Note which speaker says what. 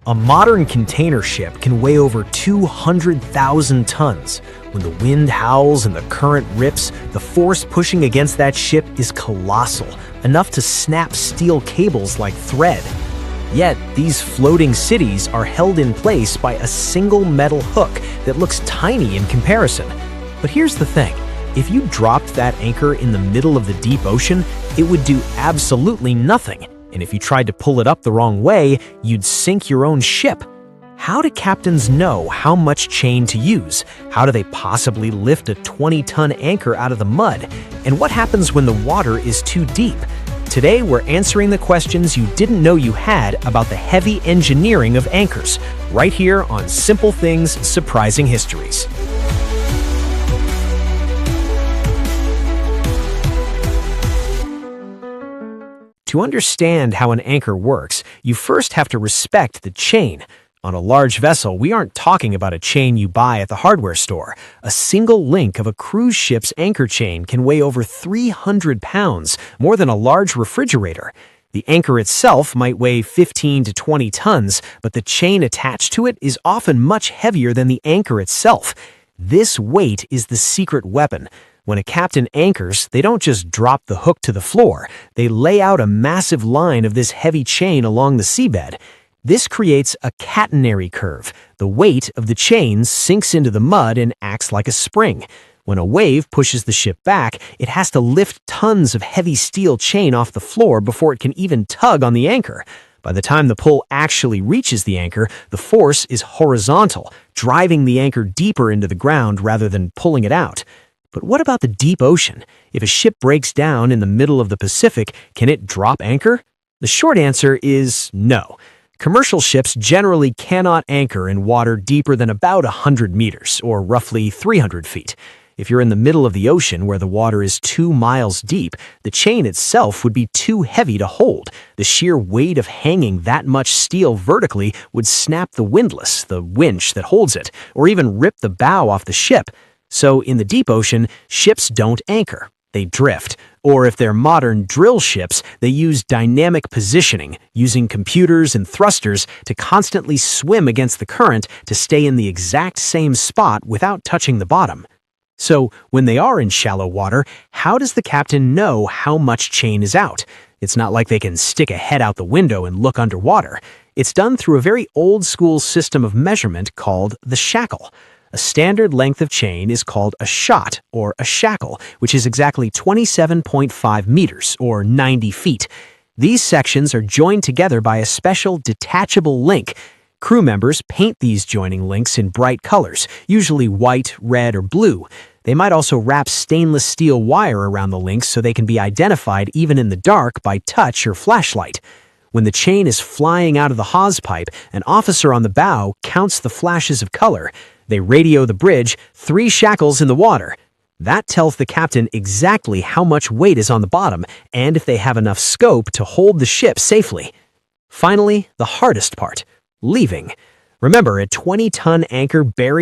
Speaker 1: A modern container ship can weigh over 200,000 tons. When the wind howls and the current rips, the force pushing against that ship is colossal, enough to snap steel cables like thread. Yet, these floating cities are held in place by a single metal hook that looks tiny in comparison. But here's the thing. If you dropped that anchor in the middle of the deep ocean, it would do absolutely nothing. And if you tried to pull it up the wrong way, you'd sink your own ship. How do captains know how much chain to use? How do they possibly lift a 20-ton anchor out of the mud? And what happens when the water is too deep? Today, we're answering the questions you didn't know you had about the heavy engineering of anchors, right here on Simple Things Surprising Histories. To understand how an anchor works, you first have to respect the chain. On a large vessel, we aren't talking about a chain you buy at the hardware store. A single link of a cruise ship's anchor chain can weigh over 300 pounds, more than a large refrigerator. The anchor itself might weigh 15 to 20 tons, but the chain attached to it is often much heavier than the anchor itself. This weight is the secret weapon. When a captain anchors, they don't just drop the hook to the floor. They lay out a massive line of this heavy chain along the seabed. This creates a catenary curve. The weight of the chain sinks into the mud and acts like a spring. When a wave pushes the ship back, it has to lift tons of heavy steel chain off the floor before it can even tug on the anchor. By the time the pull actually reaches the anchor, the force is horizontal, driving the anchor deeper into the ground rather than pulling it out. But what about the deep ocean? If a ship breaks down in the middle of the Pacific, can it drop anchor? The short answer is no. Commercial ships generally cannot anchor in water deeper than about 100 meters, or roughly 300 feet. If you're in the middle of the ocean where the water is 2 miles deep, the chain itself would be too heavy to hold. The sheer weight of hanging that much steel vertically would snap the windlass, the winch that holds it, or even rip the bow off the ship. So in the deep ocean, ships don't anchor. They drift. Or if they're modern drill ships, they use dynamic positioning, using computers and thrusters to constantly swim against the current to stay in the exact same spot without touching the bottom. So when they are in shallow water, how does the captain know how much chain is out? It's not like they can stick a head out the window and look underwater. It's done through a very old-school system of measurement called the shackle. A standard length of chain is called a shot or a shackle, which is exactly 27.5 meters or 90 feet. These sections are joined together by a special detachable link. Crew members paint these joining links in bright colors, usually white, red, or blue. They might also wrap stainless steel wire around the links so they can be identified even in the dark by touch or flashlight. When the chain is flying out of the hawse pipe, an officer on the bow counts the flashes of color. They radio the bridge, 3 shackles in the water. That tells the captain exactly how much weight is on the bottom and if they have enough scope to hold the ship safely. Finally, the hardest part, leaving. Remember, a 20-ton anchor buried